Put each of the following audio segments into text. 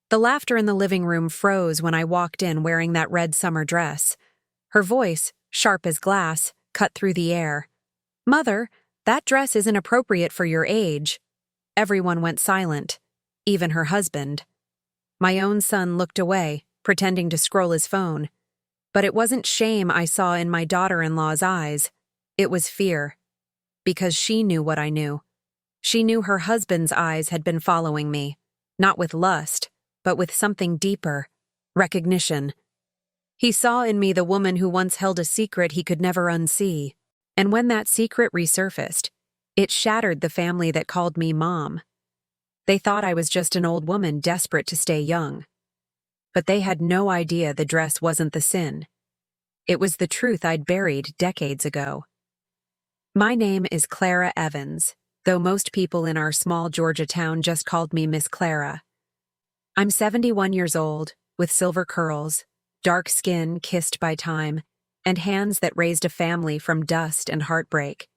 The laughter in the living room froze when I walked in wearing that red summer dress. Her voice, sharp as glass, cut through the air. "Mother, that dress isn't appropriate for your age." Everyone went silent, even her husband. My own son looked away, pretending to scroll his phone. But it wasn't shame I saw in my daughter-in-law's eyes. It was fear. Because she knew what I knew. She knew her husband's eyes had been following me, not with lust, but with something deeper, recognition. He saw in me the woman who once held a secret he could never unsee. And when that secret resurfaced, it shattered the family that called me Mom. They thought I was just an old woman desperate to stay young. But they had no idea the dress wasn't the sin. It was the truth I'd buried decades ago. My name is Clara Evans, though most people in our small Georgia town just called me Miss Clara. I'm 71 years old, with silver curls, dark skin kissed by time, and hands that raised a family from dust and heartbreak.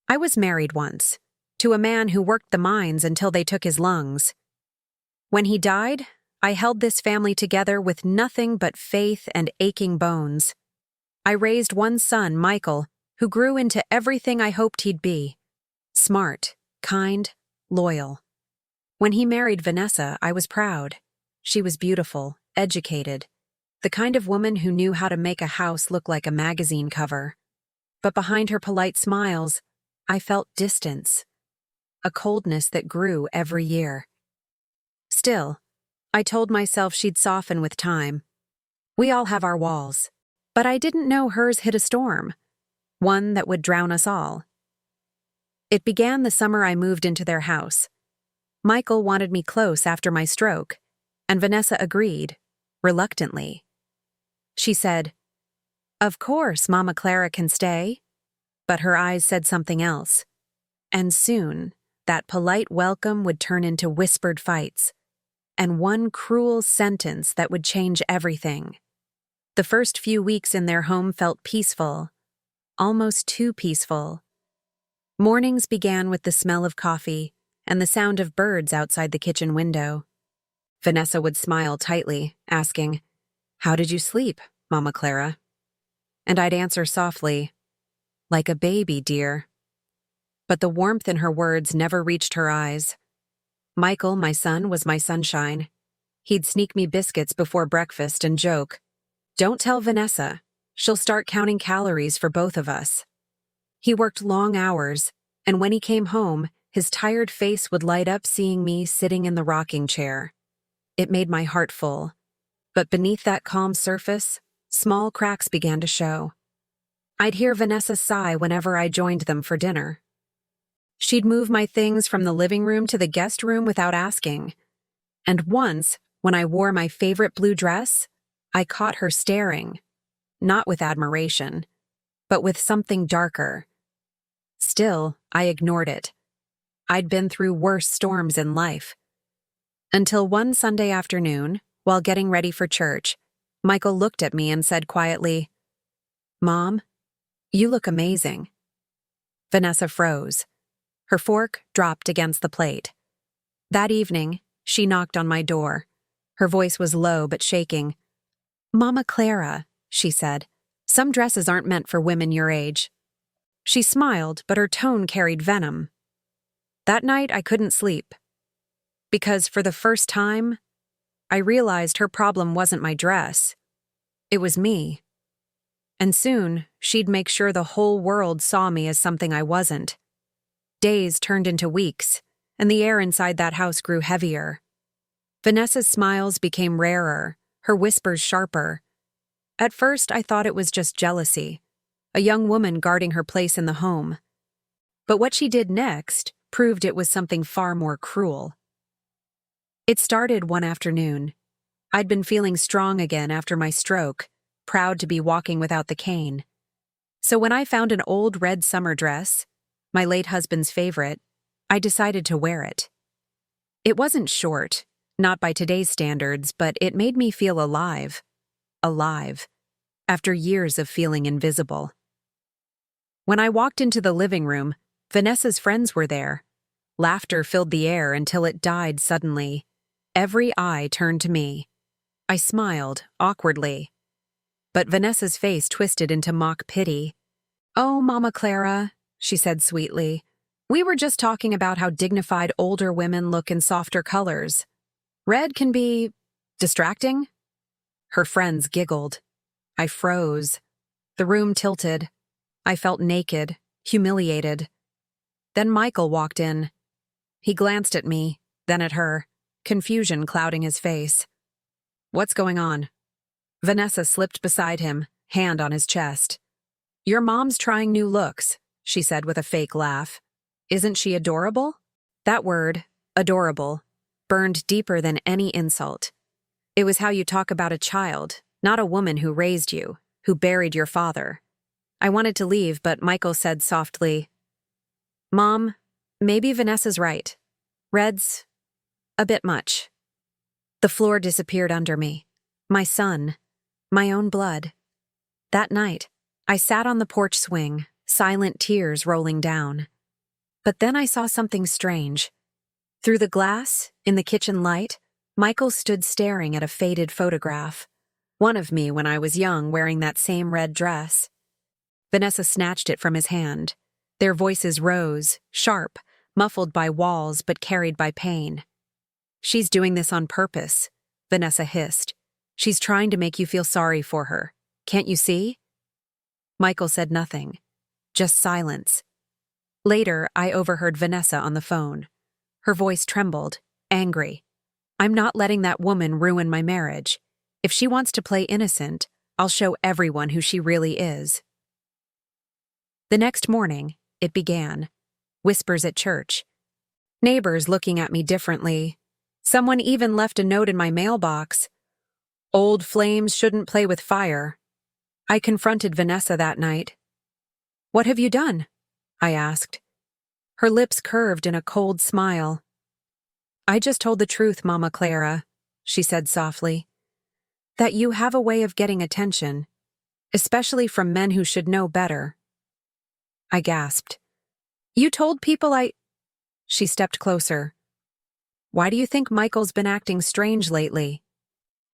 I was married once, to a man who worked the mines until they took his lungs. When he died, I held this family together with nothing but faith and aching bones. I raised one son, Michael, who grew into everything I hoped he'd be. Smart, kind, loyal. When he married Vanessa, I was proud. She was beautiful, educated, the kind of woman who knew how to make a house look like a magazine cover. But behind her polite smiles, I felt distance, a coldness that grew every year. Still, I told myself she'd soften with time. We all have our walls, but I didn't know hers hid a storm, one that would drown us all. It began the summer I moved into their house. Michael wanted me close after my stroke, and Vanessa agreed, reluctantly. She said, "Of course, Mama Clara can stay." But her eyes said something else. And soon, that polite welcome would turn into whispered fights, and one cruel sentence that would change everything. The first few weeks in their home felt peaceful, almost too peaceful. Mornings began with the smell of coffee and the sound of birds outside the kitchen window. Vanessa would smile tightly, asking, "How did you sleep, Mama Clara?" And I'd answer softly, "Like a baby, dear." But the warmth in her words never reached her eyes. Michael, my son, was my sunshine. He'd sneak me biscuits before breakfast and joke, "Don't tell Vanessa. She'll start counting calories for both of us." He worked long hours, and when he came home, his tired face would light up seeing me sitting in the rocking chair. It made my heart full. But beneath that calm surface, small cracks began to show. I'd hear Vanessa sigh whenever I joined them for dinner. She'd move my things from the living room to the guest room without asking. And once, when I wore my favorite blue dress, I caught her staring, not with admiration, but with something darker. Still, I ignored it. I'd been through worse storms in life. Until one Sunday afternoon, while getting ready for church, Michael looked at me and said quietly, "Mom, you look amazing." Vanessa froze. Her fork dropped against the plate. That evening, she knocked on my door. Her voice was low but shaking. "Mama Clara," she said, "some dresses aren't meant for women your age." She smiled, but her tone carried venom. That night, I couldn't sleep. Because for the first time, I realized her problem wasn't my dress. It was me. And soon, she'd make sure the whole world saw me as something I wasn't. Days turned into weeks, and the air inside that house grew heavier. Vanessa's smiles became rarer, her whispers sharper. At first, I thought it was just jealousy, a young woman guarding her place in the home. But what she did next proved it was something far more cruel. It started one afternoon. I'd been feeling strong again after my stroke, proud to be walking without the cane. So when I found an old red summer dress, my late husband's favorite, I decided to wear it. It wasn't short, not by today's standards, but it made me feel alive. Alive, after years of feeling invisible. When I walked into the living room, Vanessa's friends were there. Laughter filled the air until it died suddenly. Every eye turned to me. I smiled, awkwardly. But Vanessa's face twisted into mock pity. "Oh, Mama Clara," she said sweetly. "We were just talking about how dignified older women look in softer colors. Red can be distracting." Her friends giggled. I froze. The room tilted. I felt naked, humiliated. Then Michael walked in. He glanced at me, then at her, confusion clouding his face. "What's going on?" Vanessa slipped beside him, hand on his chest. "Your mom's trying new looks," she said with a fake laugh. "Isn't she adorable?" That word, adorable, burned deeper than any insult. It was how you talk about a child, not a woman who raised you, who buried your father. I wanted to leave, but Michael said softly, "Mom, maybe Vanessa's right. Red's a bit much." The floor disappeared under me. My son, my own blood. That night, I sat on the porch swing, silent tears rolling down. But then I saw something strange. Through the glass, in the kitchen light, Michael stood staring at a faded photograph. One of me when I was young wearing that same red dress. Vanessa snatched it from his hand. Their voices rose, sharp, muffled by walls but carried by pain. "She's doing this on purpose," Vanessa hissed. "She's trying to make you feel sorry for her. Can't you see?" Michael said nothing, just silence. Later, I overheard Vanessa on the phone. Her voice trembled, angry. "I'm not letting that woman ruin my marriage. If she wants to play innocent, I'll show everyone who she really is." The next morning, it began. Whispers at church. Neighbors looking at me differently. Someone even left a note in my mailbox. "Old flames shouldn't play with fire." I confronted Vanessa that night. "What have you done?" I asked. Her lips curved in a cold smile. "I just told the truth, Mama Clara," she said softly. "That you have a way of getting attention, especially from men who should know better." I gasped. "You told people I—" She stepped closer. "Why do you think Michael's been acting strange lately?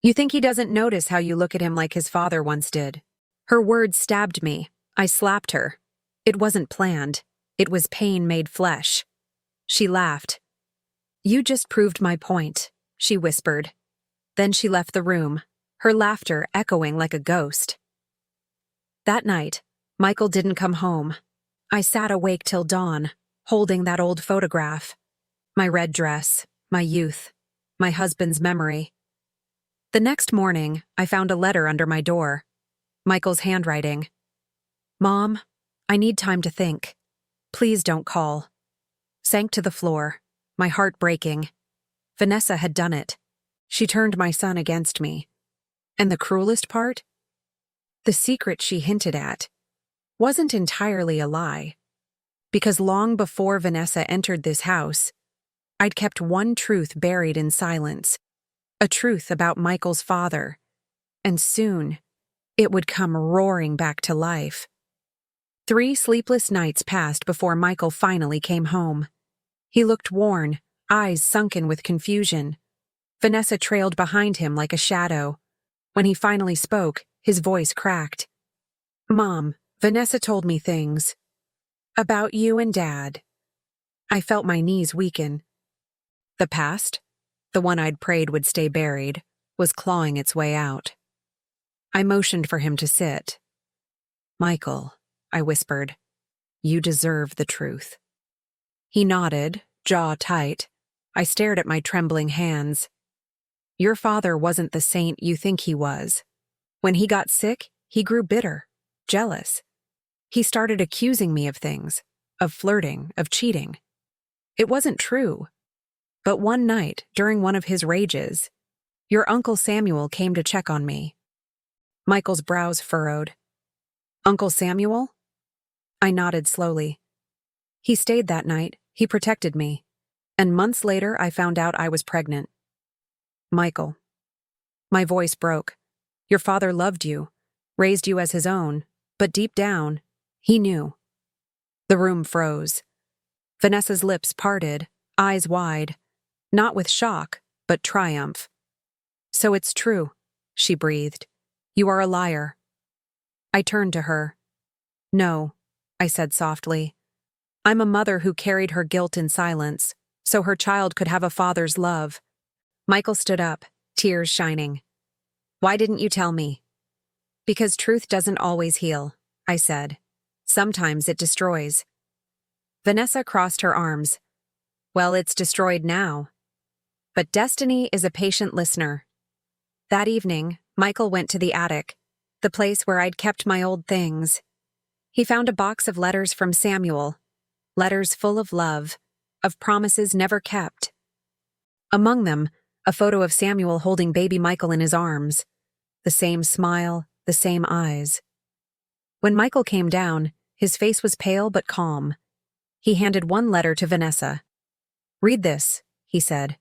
You think he doesn't notice how you look at him like his father once did?" Her words stabbed me. I slapped her. It wasn't planned. It was pain made flesh. She laughed. "You just proved my point," she whispered. Then she left the room, her laughter echoing like a ghost. That night, Michael didn't come home. I sat awake till dawn, holding that old photograph. My red dress, my youth, my husband's memory. The next morning, I found a letter under my door. Michael's handwriting. "Mom, I need time to think. Please don't call." Sank to the floor, my heart breaking. Vanessa had done it. She turned my son against me. And the cruelest part? The secret she hinted at wasn't entirely a lie. Because long before Vanessa entered this house, I'd kept one truth buried in silence. A truth about Michael's father. And soon, it would come roaring back to life. 3 sleepless nights passed before Michael finally came home. He looked worn, eyes sunken with confusion. Vanessa trailed behind him like a shadow. When he finally spoke, his voice cracked. "Mom, Vanessa told me things. About you and Dad." I felt my knees weaken. The past, the one I'd prayed would stay buried, was clawing its way out. I motioned for him to sit. "Michael," I whispered, "you deserve the truth." He nodded, jaw tight. I stared at my trembling hands. "Your father wasn't the saint you think he was. When he got sick, he grew bitter, jealous. He started accusing me of things, of flirting, of cheating. It wasn't true. But one night, during one of his rages, your Uncle Samuel came to check on me." Michael's brows furrowed. "Uncle Samuel?" I nodded slowly. "He stayed that night. He protected me. And months later, I found out I was pregnant." "Michael." My voice broke. "Your father loved you, raised you as his own, but deep down, he knew." The room froze. Vanessa's lips parted, eyes wide, not with shock, but triumph. "So it's true," she breathed. "You are a liar." I turned to her. "No," I said softly. "I'm a mother who carried her guilt in silence, so her child could have a father's love." Michael stood up, tears shining. "Why didn't you tell me?" "Because truth doesn't always heal," I said. "Sometimes it destroys." Vanessa crossed her arms. "Well, it's destroyed now." But destiny is a patient listener. That evening, Michael went to the attic, the place where I'd kept my old things. He found a box of letters from Samuel, letters full of love, of promises never kept. Among them, a photo of Samuel holding baby Michael in his arms. The same smile, the same eyes. When Michael came down, his face was pale but calm. He handed one letter to Vanessa. "Read this," he said,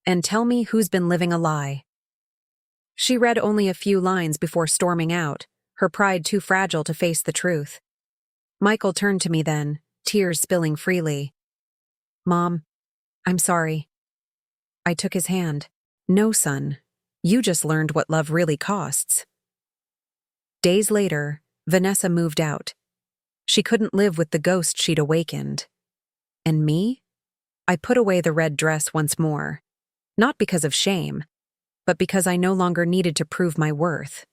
"and tell me who's been living a lie." She read only a few lines before storming out, her pride too fragile to face the truth. Michael turned to me then, tears spilling freely. "Mom, I'm sorry." I took his hand. "No, son. You just learned what love really costs." Days later, Vanessa moved out. She couldn't live with the ghost she'd awakened. And me? I put away the red dress once more. Not because of shame, but because I no longer needed to prove my worth.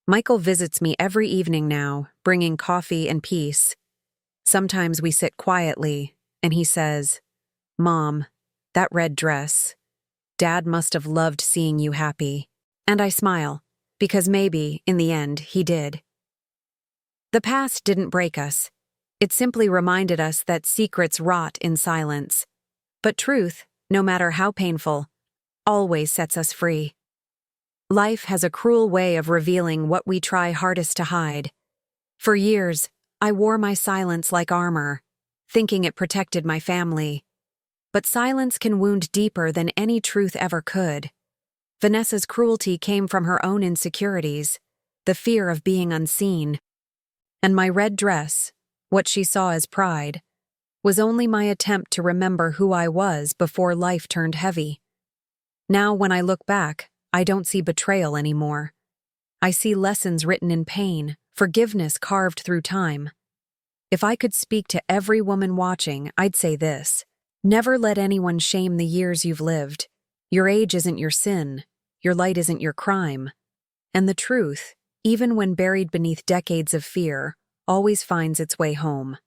Michael visits me every evening now, bringing coffee and peace. Sometimes we sit quietly, and he says, "Mom, that red dress. Dad must have loved seeing you happy." And I smile, because maybe, in the end, he did. The past didn't break us. It simply reminded us that secrets rot in silence. But truth, no matter how painful, always sets us free. Life has a cruel way of revealing what we try hardest to hide. For years, I wore my silence like armor, thinking it protected my family. But silence can wound deeper than any truth ever could. Vanessa's cruelty came from her own insecurities, the fear of being unseen. And my red dress, what she saw as pride, was only my attempt to remember who I was before life turned heavy. Now when I look back, I don't see betrayal anymore. I see lessons written in pain, forgiveness carved through time. If I could speak to every woman watching, I'd say this: never let anyone shame the years you've lived. Your age isn't your sin. Your light isn't your crime. And the truth, even when buried beneath decades of fear, always finds its way home.